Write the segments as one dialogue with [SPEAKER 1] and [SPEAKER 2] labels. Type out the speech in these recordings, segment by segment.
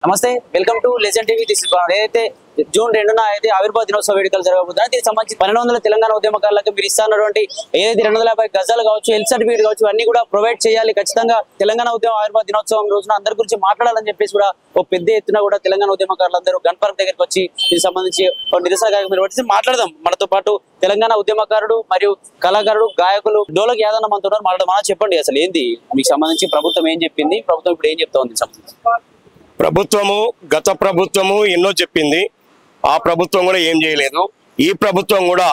[SPEAKER 1] నమస్తే, welcome to legend TV. ఏదైతే June 2న అయితే ఆవిర్భావ దినోత్సవ వేడుకలు జరగబోతున్నాయి. దీనికి సంబంధించి 1200 తెలంగాణ ఉద్యమకారులకు మీరు ఇస్తున్నటువంటి ఏదైతే 250 గజాలు కావచ్చు, హెల్త్ సర్టిఫికేట్ కావచ్చు, అన్ని కూడా ప్రొవైడ్ చేయాలి. ఖచ్చితంగా తెలంగాణ ఉద్యమ ఆవిర్భావ దినోత్సవం రోజున అందరి గురించి మాట్లాడాలని చెప్పేసి కూడా ఒక పెద్ద ఎత్తున కూడా తెలంగాణ ఉద్యమకారులందరూ గన్ పార్క్ దగ్గరికి వచ్చి దీనికి సంబంధించి నిరసన కార్యక్రమం వచ్చి మాట్లాడదాం. మనతో పాటు తెలంగాణ ఉద్యమకారుడు మరియు కళాకారుడు, గాయకులు డోలక్ యాదన్న మనతో ఉన్నారు. మాట్లాడదాం. చెప్పండి, అసలు ఏంది మీకు సంబంధించి ప్రభుత్వం ఏం చెప్పింది, ప్రభుత్వం ఇప్పుడు ఏం చెప్తా ఉంది సంబంధించి?
[SPEAKER 2] ప్రభుత్వము గత ప్రభుత్వము ఎన్నో చెప్పింది, ఆ ప్రభుత్వం కూడా ఏం చేయలేదు. ఈ ప్రభుత్వం కూడా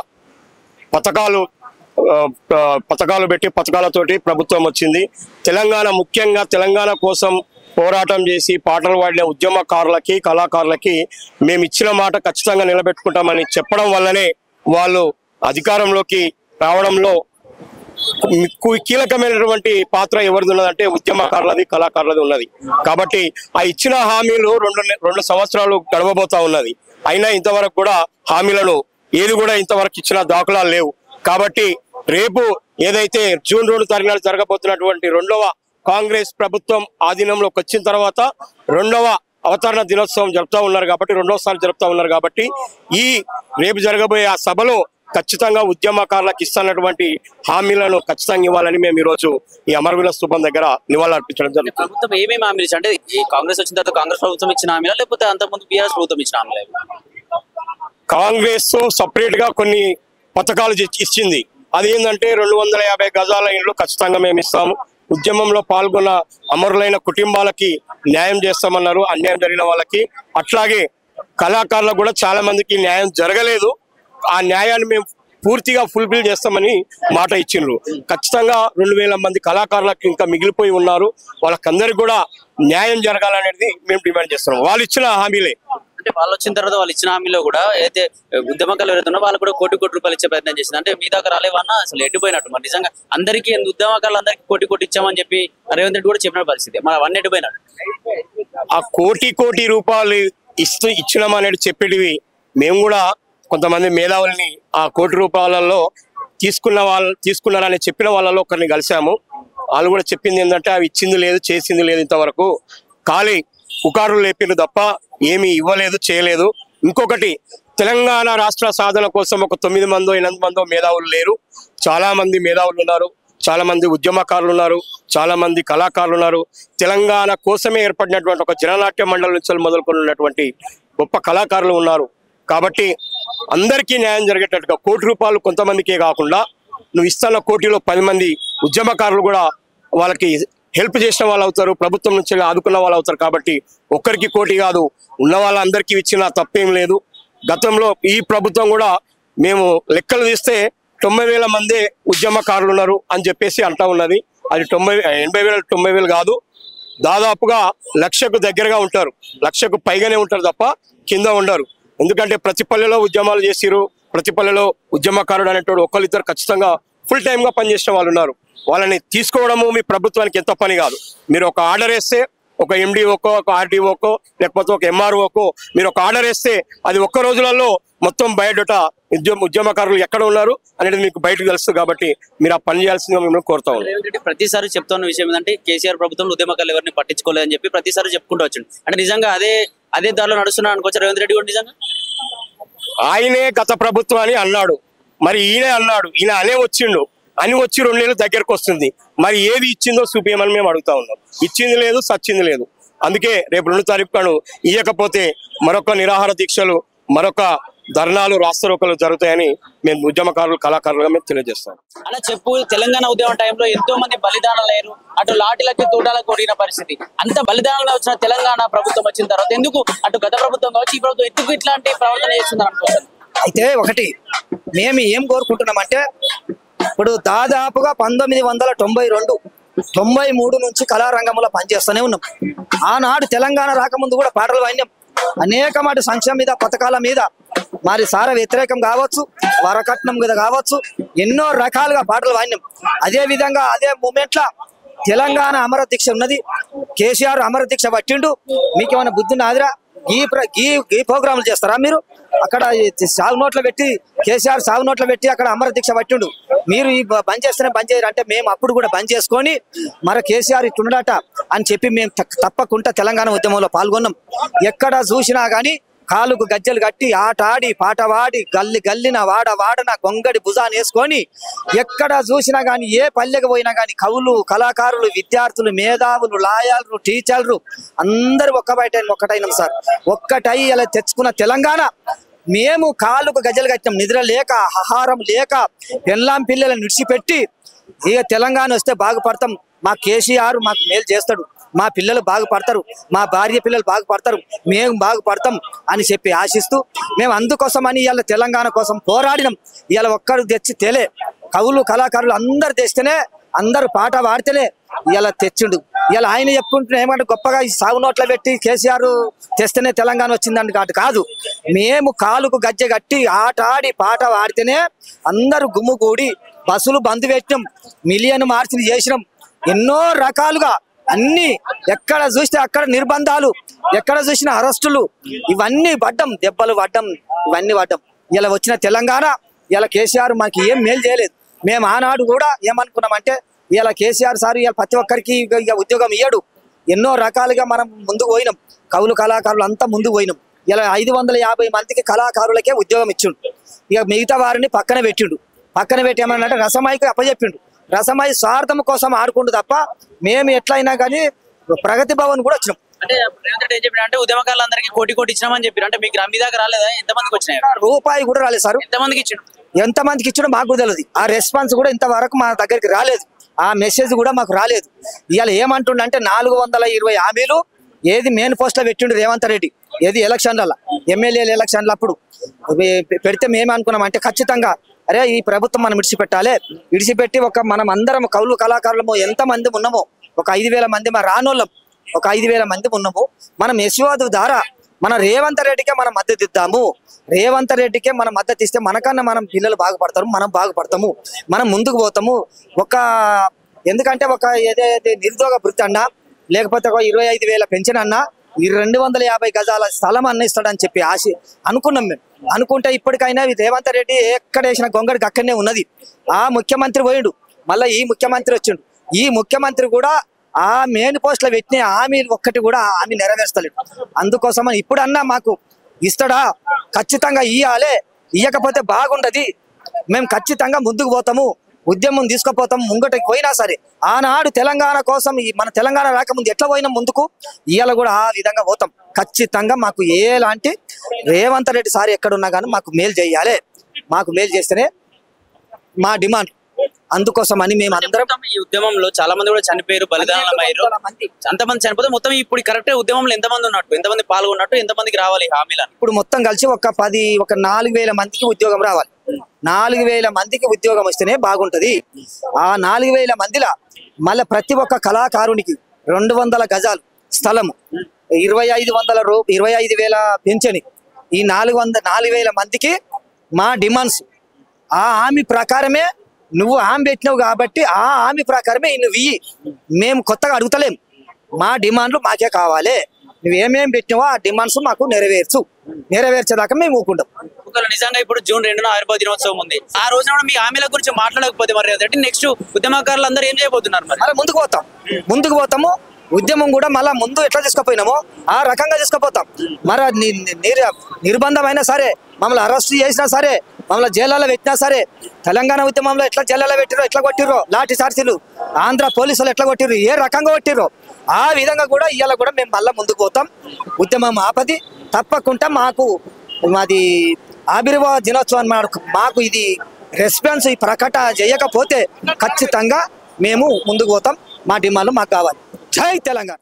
[SPEAKER 2] పథకాలు పెట్టి పథకాలతోటి ప్రభుత్వం వచ్చింది. తెలంగాణ ముఖ్యంగా తెలంగాణ కోసం పోరాటం చేసి పాటలు పాడిన ఉద్యమకారులకి, కళాకారులకి మేము ఇచ్చిన మాట ఖచ్చితంగా నిలబెట్టుకుంటామని చెప్పడం వల్లనే వాళ్ళు అధికారంలోకి రావడంలో కీలకమైనటువంటి పాత్ర ఎవరిది ఉన్నదంటే ఉద్యమకారులది, కళాకారులది ఉన్నది. కాబట్టి ఆ ఇచ్చిన హామీలు రెండు సంవత్సరాలు గడవబోతా ఉన్నది. అయినా ఇంతవరకు కూడా హామీలను ఏది కూడా ఇంతవరకు ఇచ్చిన దాఖలాలు లేవు. కాబట్టి రేపు ఏదైతే జూన్ 2 తారీఖున జరగబోతున్నటువంటి 2వ కాంగ్రెస్ ప్రభుత్వం ఆధీనంలోకి వచ్చిన తర్వాత 2వ అవతరణ దినోత్సవం జరుపుతా ఉన్నారు కాబట్టి, 2వసారి జరుపుతా ఉన్నారు కాబట్టి ఈ రేపు జరగబోయే ఆ సభలో ఖచ్చితంగా ఉద్యమకారులకు ఇస్తున్నటువంటి హామీలను ఖచ్చితంగా ఇవ్వాలని మేము ఈ రోజు ఈ అమరవీరుల స్థూపం దగ్గర నివాళులర్పించడం జరుగుతుంది.
[SPEAKER 1] ప్రభుత్వం ఏమేమి హామీలు ఇచ్చి, అంటే ఈ కాంగ్రెస్ వచ్చిన తర్వాత కాంగ్రెస్ ప్రభుత్వం ఇచ్చిన హామీలా లేకపోతే అంతకుముందు బీఆర్ఎస్ ప్రభుత్వం ఇచ్చిన హామీలా?
[SPEAKER 2] కాంగ్రెస్ సపరేట్ గా కొన్ని పథకాలు ఇచ్చింది. అది ఏంటంటే 250 గజాల ఇండ్లు ఖచ్చితంగా మేము ఇస్తాము. ఉద్యమంలో పాల్గొన్న అమరులైన కుటుంబాలకి న్యాయం చేస్తామన్నారు, అన్యాయం జరిగిన వాళ్ళకి. అట్లాగే కళాకారులకు కూడా చాలా మందికి న్యాయం జరగలేదు, ఆ న్యాయాన్ని మేము పూర్తిగా ఫుల్ఫిల్ చేస్తామని మాట ఇచ్చిండ్రు. ఖచ్చితంగా 2000 మంది కళాకారులకు ఇంకా మిగిలిపోయి ఉన్నారు, వాళ్ళకందరికి కూడా న్యాయం జరగాలనేది మేము డిమాండ్ చేస్తున్నాం. వాళ్ళు ఇచ్చిన హామీలే.
[SPEAKER 1] అంటే వాళ్ళు వచ్చిన తర్వాత వాళ్ళు ఇచ్చిన హామీలో కూడా అయితే ఉద్యమకాలు ఎవరైతున్నా వాళ్ళు కూడా కోటి రూపాయలు ఇచ్చే ప్రయత్నం చేసింది. అంటే మీ దాకా రాలేవన్నా అసలు ఎటుపోయినట్టు. మరి నిజంగా అందరికీ ఉద్యమకాలు అందరికీ కోటి ఇచ్చామని చెప్పి రేవంత్ రెడ్డి కూడా చెప్పిన పరిస్థితి, మరి అవన్నీ ఎటుపోయినట్టు.
[SPEAKER 2] ఆ కోటి రూపాయలు ఇచ్చినామనేది చెప్పేటివి మేము కూడా కొంతమంది మేధావుల్ని ఆ కోటి రూపాయలలో తీసుకున్నారని చెప్పిన వాళ్ళలో ఒకరిని కలిసాము. వాళ్ళు కూడా చెప్పింది ఏంటంటే అవి ఇచ్చింది లేదు, చేసింది లేదు, ఇంతవరకు ఖాళీ పుకారులు లేపిన తప్ప ఏమీ ఇవ్వలేదు, చేయలేదు. ఇంకొకటి, తెలంగాణ రాష్ట్ర సాధన కోసం ఒక 9 మందో 8 మందో మేధావులు లేరు. చాలా మంది మేధావులు ఉన్నారు, చాలా మంది ఉద్యమకారులు ఉన్నారు, చాలా మంది కళాకారులు ఉన్నారు. తెలంగాణ కోసమే ఏర్పడినటువంటి ఒక జననాట్య మండలి నుంచి మొదలుకొని ఉన్నటువంటి గొప్ప కళాకారులు ఉన్నారు. కాబట్టి అందరికీ న్యాయం జరిగేటట్టుగా కోటి రూపాయలు కొంతమందికే కాకుండా నువ్వు ఇస్తున్న కోటిలో 10 మంది ఉద్యమకారులు కూడా వాళ్ళకి హెల్ప్ చేసిన వాళ్ళు అవుతారు, ప్రభుత్వం నుంచి ఆదుకున్న వాళ్ళు అవుతారు. కాబట్టి ఒక్కరికి కోటి కాదు, ఉన్న వాళ్ళందరికీ ఇచ్చిన తప్పేం లేదు. గతంలో ఈ ప్రభుత్వం కూడా మేము లెక్కలు తీస్తే 90,000 మందే ఉద్యమకారులు ఉన్నారు అని చెప్పేసి అంటా ఉన్నది. అది 90,000 కాదు, దాదాపుగా 1,00,000కు దగ్గరగా ఉంటారు, 1,00,000కు పైగానే ఉంటారు తప్ప కింద ఉండరు. ఎందుకంటే ప్రతి పల్లెలో ఉద్యమాలు చేసిరు, ప్రతి పల్లెలో ఉద్యమకారుడు అనేటోడు ఒకళ్ళిద్దరు ఖచ్చితంగా ఫుల్ టైమ్గా పనిచేసిన వాళ్ళు ఉన్నారు. వాళ్ళని తీసుకోవడము మీ ప్రభుత్వానికి ఎంత పని కాదు. మీరు ఒక ఆర్డర్ వేస్తే, ఒక ఎండిఓకో, ఒక ఆర్డీఓకో, లేకపోతే ఒక ఎంఆర్ఓకో మీరు ఒక ఆర్డర్ వేస్తే అది ఒక్క రోజులలో మొత్తం బయట ఉద్యమకారులు ఎక్కడ ఉన్నారు అనేది మీకు బయటకు తెలుస్తుంది. కాబట్టి మీరు ఆ పని చేయాల్సిందిగా మేము కోరుతా ఉన్నాం.
[SPEAKER 1] ప్రతిసారి చెప్తున్న విషయం ఏంటంటే కేసీఆర్ ప్రభుత్వం ఉద్యమకారులు ఎవరిని పట్టించుకోలేదని చెప్పి ప్రతిసారి చెప్పుకుంటూ వచ్చింది. అంటే నిజంగా అదే దారిలో నడుస్తున్నాడు అనుకోవచ్చు రేవంత్ రెడ్డి కూడా. నిజంగా
[SPEAKER 2] ఆయనే గత ప్రభుత్వాన్ని అన్నాడు, మరి ఈయన అనే వచ్చిండు అని వచ్చి 2 నెలలు దగ్గరకు వస్తుంది. మరి ఏది ఇచ్చిందో చూపించమని మేము అడుగుతా ఉన్నాం. ఇచ్చింది లేదు, సచ్చింది లేదు. అందుకే రేపు 2 తారీఖు ఇవ్వకపోతే మరొక నిరాహార దీక్షలు, మరొక ధర్నాలు, రాస్తారోకలు జరుగుతాయని మేము ఉద్యమకారులు, కళాకారులుగా మేము తెలియజేస్తాం.
[SPEAKER 1] అలా చెప్పు, తెలంగాణ ఉద్యమ టైంలో ఎంతో మంది బలిదానాలు అయ్యారు. అటు లాఠీలకి తూటాలకు కొడిన పరిస్థితి. అంత బలిదానాలు వచ్చిన తెలంగాణ ప్రభుత్వం వచ్చిన తర్వాత ఎందుకు అటు గత ప్రభుత్వం కావచ్చు, ఈ ప్రభుత్వం ఎందుకు ఇట్లాంటి ప్రవర్తన చేస్తుందని అనుకుంటున్నాను.
[SPEAKER 3] అయితే ఒకటి మేము ఏం కోరుకుంటున్నామంటే, ఇప్పుడు దాదాపుగా 1992, 93 నుంచి కళారంగంలో పనిచేస్తూనే ఉన్నాం. ఆనాడు తెలంగాణ రాకముందు కూడా పాటలు పాడినాం. అనేక మాట సంక్షేమ మీద, పథకాల మీద, మరి సార వ్యతిరేకం కావచ్చు, వరకట్నం మీద కావచ్చు, ఎన్నో రకాలుగా పాటలు పాడినాం. అదే విధంగా అదే మూమెంట్ల తెలంగాణ అమర దీక్ష ఉన్నది. కేసీఆర్ అమర దీక్ష పట్టిండు. మీకేమైనా బుద్ధి నాదిరా? ఈ ప్రోగ్రాంలు చేస్తారా మీరు? అక్కడ సాగు నోట్లు పెట్టి కేసీఆర్ సాగు నోట్లు పెట్టి అక్కడ అమర దీక్ష పట్టిండు. మీరు ఈ బంద్ చేస్తేనే బంద్ చేయరు అంటే మేము అప్పుడు కూడా బంద్ చేసుకొని మరి కేసీఆర్ ఇట్లుండట అని చెప్పి మేము తప్పకుండా తెలంగాణ ఉద్యమంలో పాల్గొన్నాం. ఎక్కడ చూసినా గానీ కాలుకు గజ్జలు కట్టి ఆట ఆడి పాట వాడి గల్లిన వాడన గొంగడి భుజాన్ని వేసుకొని ఎక్కడ చూసినా గానీ ఏ పల్లెకి పోయినా గానీ కవులు, కళాకారులు, విద్యార్థులు, మేధావులు, లాయర్లు, టీచర్లు అందరూ ఒక్కటైనాం సార్. ఒక్కటై ఇలా తెచ్చుకున్న తెలంగాణ మేము కాలుకు గజ్జలు కట్టినాం. నిద్ర లేక, ఆహారం లేక, పెళ్ళాం పిల్లలను విడిచిపెట్టి ఇక తెలంగాణ వస్తే బాగుపడతాం, మా కేసీఆర్ మాకు మేలు చేస్తాడు, మా పిల్లలు బాగుపడతారు, మా భార్య పిల్లలు బాగుపడతారు, మేము బాగుపడతాం అని చెప్పి ఆశిస్తూ మేము అందుకోసమని ఇవాళ తెలంగాణ కోసం పోరాడినాం. ఇవాళ ఒక్కరు తెచ్చి తేలే, కవులు కళాకారులు అందరు తెస్తేనే, అందరూ పాట పాడితేనే ఇలా తెచ్చిండు. ఇలా ఆయన చెప్పుకుంటున్నా ఏమంటే గొప్పగా ఈ సాగు నోట్ల పెట్టి కేసీఆర్ తెస్తేనే తెలంగాణ వచ్చిందని కాదు. మేము కాలుకు గజ్జె కట్టి ఆట ఆడి పాట పాడితేనే అందరూ గుమ్ముగూడి బస్సులు బంద్ పెట్టినాం, మిలియన్ మార్చిని చేసినాం. ఎన్నో రకాలుగా అన్ని ఎక్కడ చూస్తే అక్కడ నిర్బంధాలు, ఎక్కడ చూసిన అరెస్టులు, ఇవన్నీ పడ్డం, దెబ్బలు పడ్డం, ఇవన్నీ పడ్డం. ఇలా వచ్చిన తెలంగాణ ఇలా కేసీఆర్ మనకి ఏం మేలు చేయలేదు. మేము ఆనాడు కూడా ఏమనుకున్నామంటే ఇలా కేసీఆర్ సార్ ఇలా ప్రతి ఒక్కరికి ఇక ఉద్యోగం ఇయ్యడు. ఎన్నో రకాలుగా మనం ముందుకు పోయినాం, కవులు కళాకారులు అంతా ముందుకు పోయినాం. ఇలా 550 మందికి కళాకారులకే ఉద్యోగం ఇచ్చిండు. ఇక మిగతా వారిని పక్కన పెట్టిండు. పక్కన పెట్టి ఏమన్నా రసమాయికి అప్పచెప్పిండు. రసమాయి స్వార్థం కోసం ఆడుకుంటు తప్ప మేము ఎట్లయినా కానీ ప్రగతి భవన్ కూడా వచ్చినాం.
[SPEAKER 1] అంటే రేవంత్ రెడ్డి ఏం చెప్పిన అంటే ఉద్యమకారులందరికీ కోటి ఇచ్చినామని చెప్పారు. అంటే మీకు మీ దాకా రాలేదా? ఎంతమందికి వచ్చినాయి?
[SPEAKER 3] రూపాయి కూడా రాలేదు సార్. ఎంతమందికి ఇచ్చాడో మాకు కూడా తెలియదు. ఆ రెస్పాన్స్ కూడా ఇంతవరకు మా దగ్గరికి రాలేదు. ఆ మెసేజ్ కూడా మాకు రాలేదు. ఇవాళ ఏమంటుండంటే 420 హామీలు ఏది మెయిన్ పోస్ట్ లో పెట్టిండు రేవంత్ రెడ్డి, ఏది ఎలక్షన్ల ఎమ్మెల్యేల ఎలక్షన్లు అప్పుడు పెడితే మేము అనుకున్నాం అంటే ఖచ్చితంగా అరే ఈ ప్రభుత్వం మనం విడిచిపెట్టి మనం అందరం కవులు కళాకారులము ఎంతమంది ఉన్నామో ఒక 5,000 మంది, మా రానోళ్ళం ఒక 5,000 మంది ఉన్నాము. మనం యశ్వాదు ద్వారా మన రేవంత్ రెడ్డికే మనం మద్దతు ఇద్దాము. రేవంత్ రెడ్డికే మనం మద్దతు ఇస్తే మనకన్నా మనం పిల్లలు బాగుపడతారు, మనం బాగుపడతాము, మనం ముందుకు పోతాము. ఎందుకంటే ఏదైతే నిరుద్యోగ భృతి అన్నా లేకపోతే 25,000 పెన్షన్ అన్నా 250 గజాల స్థలం అన్న ఇస్తాడని చెప్పి అనుకున్నాం. మేము అనుకుంటే ఇప్పటికైనా రేవంత్ రెడ్డి ఎక్కడ వేసిన గొంగడికి అక్కడనే ఉన్నది. ఆ ముఖ్యమంత్రి పోయిండు, మళ్ళీ ఈ ముఖ్యమంత్రి వచ్చిండు. ఈ ముఖ్యమంత్రి కూడా ఆ మెయిన్ పోస్ట్ లో పెట్టిన హామీలు ఒక్కటి కూడా హామీ నెరవేర్చలేడు. అందుకోసమని ఇప్పుడన్నా మాకు ఇస్తాడా? ఖచ్చితంగా ఇయ్యాలే, ఇయ్యకపోతే బాగుండదు. మేము ఖచ్చితంగా ముందుకు పోతాము, ఉద్యమం తీసుకుపోతాము. ముంగటికి పోయినా సరే ఆనాడు తెలంగాణ కోసం మన తెలంగాణ రాకముందు ఎట్లా పోయినా ముందుకు ఇవాళ కూడా ఆ విధంగా పోతాం. ఖచ్చితంగా మాకు ఎలాంటి రేవంత్ రెడ్డి సార్ ఎక్కడున్నా కానీ మాకు మేలు చేయాలి. మాకు మేలు చేస్తేనే మా డిమాండ్. అందుకోసం అని మేము అందరం
[SPEAKER 1] ఈ ఉద్యమంలో చాలా మంది కూడా చనిపోయారు, బలిదానాలయ్యారు. అంతమంది చనిపోతే మొత్తం ఇప్పుడు కరెక్ట్ ఉద్యమంలో ఎంతమంది ఉన్నట్టు, ఎంతమంది పాల్గొన్నట్టు, ఎంతమందికి రావాలి హామీలను?
[SPEAKER 3] ఇప్పుడు మొత్తం కలిసి ఒక 4,000 మందికి ఉద్యోగం రావాలి. 4,000 మందికి ఉద్యోగం వస్తేనే బాగుంటది. ఆ 4,000 మందిలో మళ్ళీ ప్రతి ఒక్క కళాకారునికి 200 గజాలు స్థలము, 25,000 పెంచని ఈ 4,000 మందికి మా డిమాండ్స్. ఆ హామీ ప్రకారమే నువ్వు హామీ పెట్టినావు కాబట్టి ఆ హామీ ప్రకారమే నువ్వు మేము కొత్తగా అడుగుతలేం. మా డిమాండ్లు మాకే కావాలి. నువ్వేమేమి పెట్టినావో ఆ డిమాండ్స్ మాకు నెరవేర్చేదాకా మేము ఊకుంటాం.
[SPEAKER 1] నిజంగా ఇప్పుడు జూన్ 2న ఆవిర్భావ దినోత్సవం ఉంది. ఆ రోజున మీ హామీల గురించి మాట్లాడకపోతే మరి అంటే నెక్స్ట్ ఉద్యమకారులు అందరూ ఏం చేయబోతున్నారు? మరి
[SPEAKER 3] ముందుకు పోతాము. ఉద్యమం కూడా మళ్ళా ముందు ఎట్లా తీసుకుపోయినామో ఆ రకంగా తీసుకుపోతాం. మరి నిర్బంధమైనా సరే, మమ్మల్ని అరెస్ట్ చేసినా సరే, మమ్మల్ని జైళ్ళలో పెట్టినా సరే, తెలంగాణ ఉద్యమంలో ఎట్లా జైళ్ళలో పెట్టిరో, ఎట్లా కొట్టిరో లాఠీ చార్జీలు, ఆంధ్ర పోలీసులు ఎట్లా కొట్టిర్రు, ఏ రకంగా కొట్టిరో ఆ విధంగా కూడా ఇవాళ కూడా మేము మళ్ళీ ముందుకు పోతాం. ఉద్యమం ఆపది తప్పకుండా. మాది ఆవిర్భావ దినోత్సవం మాకు ఇది రెస్పాన్స్ ప్రకట చేయకపోతే ఖచ్చితంగా మేము ముందుకు పోతాం. మా డిమాండ్లు మాకు కావాలి. జై తెలంగాణ.